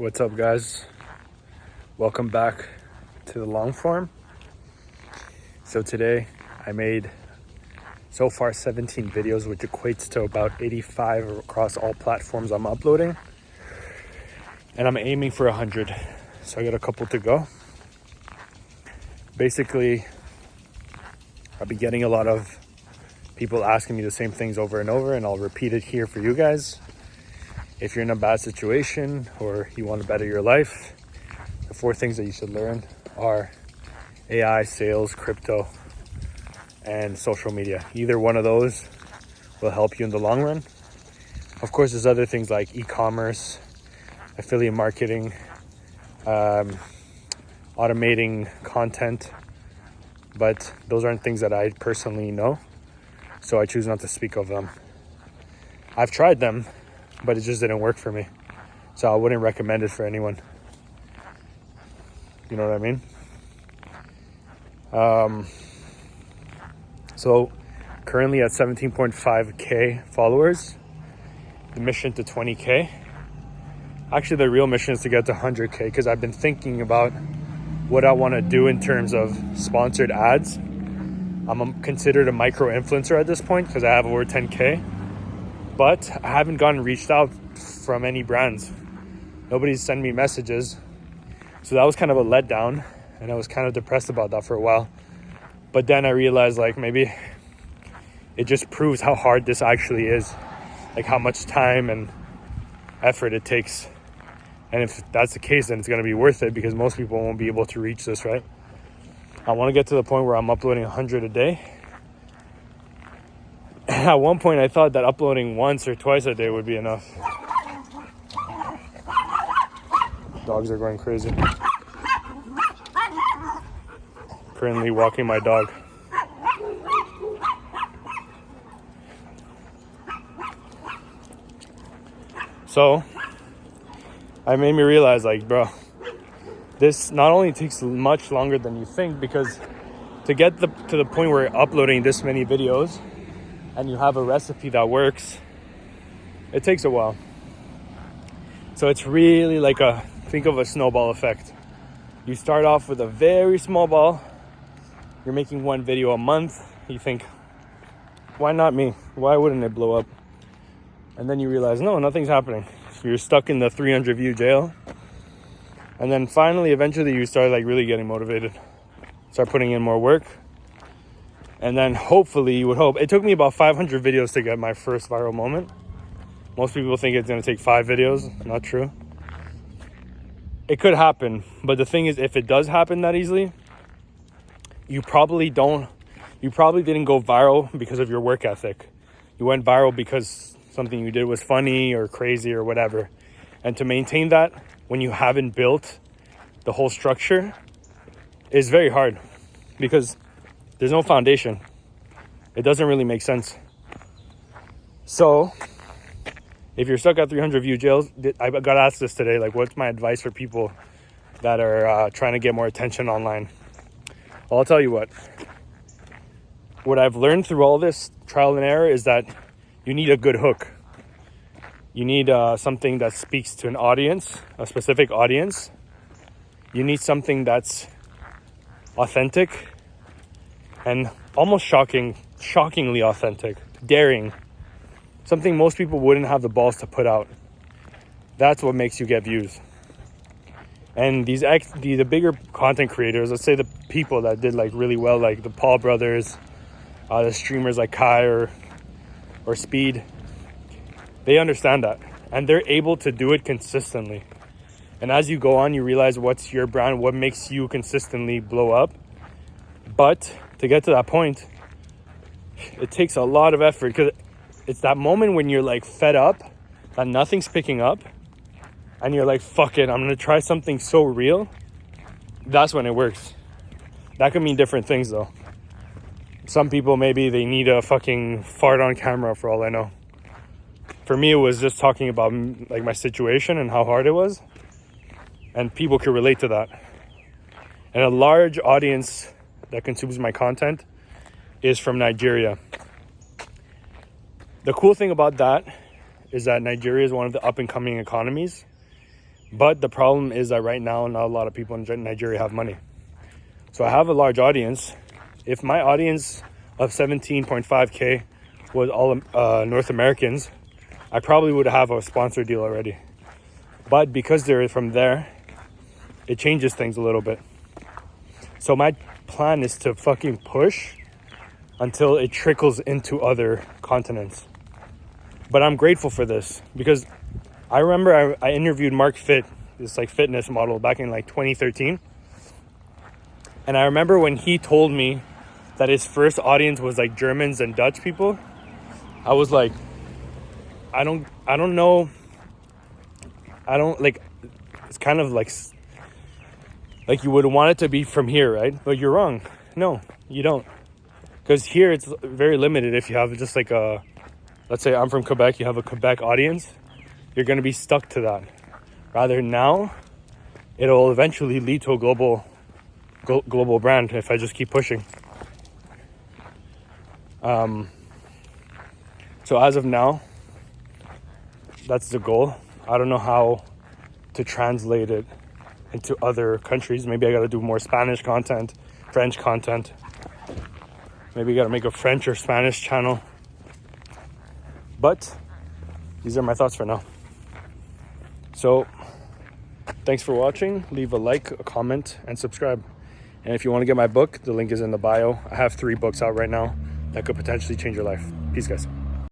What's up, guys? Welcome back to the long form. So today I made so far 17 videos, which equates to about 85 across all platforms I'm uploading, and I'm aiming for 100. So I got a couple to go. Basically, I'll be getting a lot of people asking me the same things over and over, and I'll repeat it here for you guys. If you're in a bad situation or you want to better your life, the 4 things that you should learn are AI, sales, crypto, and social media. Either one of those will help you in the long run. Of course, there's other things like e-commerce, affiliate marketing, automating content, but those aren't things that I personally know, so I choose not to speak of them. I've tried them, but it just didn't work for me, so I wouldn't recommend it for anyone. You know what I mean? So currently at 17.5k followers, the mission to 20k. Actually, the real mission is to get to 100k, because I've been thinking about what I want to do in terms of sponsored ads. I'm considered a micro influencer at this point because I have over 10k, but I haven't gotten reached out from any brands. Nobody's sent me messages. So that was kind of a letdown, and I was kind of depressed about that for a while. But then I realized, like, maybe it just proves how hard this actually is, like how much time and effort it takes. And if that's the case, then it's going to be worth it, because most people won't be able to reach this, right? I want to get to the point where I'm uploading 100 a day. At one point, I thought that uploading once or twice a day would be enough. Dogs are going crazy. Currently walking my dog. So, it made me realize, like, bro, this not only takes much longer than you think, because to get to the point where you're uploading this many videos and you have a recipe that works, it takes a while. So it's really like think of a snowball effect. You start off with a very small ball. You're making one video a month. You think, why not me? Why wouldn't it blow up? And then you realize, no, nothing's happening. You're stuck in the 300 view jail. And then finally, eventually, you start like really getting motivated. Start putting in more work. And then hopefully, you would hope. It took me about 500 videos to get my first viral moment. Most people think it's going to take 5 videos. Not true. It could happen. But the thing is, if it does happen that easily, you probably didn't go viral because of your work ethic. You went viral because something you did was funny or crazy or whatever. And to maintain that when you haven't built the whole structure is very hard, because there's no foundation. It doesn't really make sense. So if you're stuck at 300 view jails, I got asked this today, like, what's my advice for people that are trying to get more attention online? Well, I'll tell you what I've learned through all this trial and error is that you need a good hook. You need something that speaks to an audience, a specific audience. You need something that's authentic and almost shockingly authentic, daring. Something most people wouldn't have the balls to put out. That's what makes you get views. And the bigger content creators, let's say the people that did like really well, like the Paul brothers, the streamers like Kai or Speed, they understand that, and they're able to do it consistently. And as you go on, you realize what's your brand, what makes you consistently blow up. But to get to that point, it takes a lot of effort, because it's that moment when you're like fed up that nothing's picking up, and you're like, fuck it, I'm gonna try something so real. That's when it works. That could mean different things though. Some people, maybe they need a fucking fart on camera, for all I know. For me, it was just talking about like my situation and how hard it was, and people could relate to that. And a large audience that consumes my content is from Nigeria. The cool thing about that is that Nigeria is one of the up and coming economies, But the problem is that right now, not a lot of people in Nigeria have money. So I have a large audience. If my audience of 17.5K was all North Americans, I probably would have a sponsor deal already. But because they're from there, it changes things a little bit. So my plan is to fucking push until it trickles into other continents. But I'm grateful for this because I remember I interviewed Mark Fit, this like fitness model, back in like 2013. And I remember when he told me that his first audience was like Germans and Dutch people, I was like, I don't know. I don't like, it's kind of like you would want it to be from here, right? But you're wrong. No, you don't. Because here it's very limited. If you have just like let's say I'm from Quebec, you have a Quebec audience, you're going to be stuck to that. Rather now, it'll eventually lead to a global brand if I just keep pushing. So as of now, that's the goal. I don't know how to translate it into other countries. Maybe I got to do more Spanish content, French content. Maybe I got to make a French or Spanish channel. But these are my thoughts for now. So thanks for watching. Leave a like, a comment, and subscribe. And if you want to get my book, the link is in the bio. I have 3 books out right now that could potentially change your life. Peace, guys.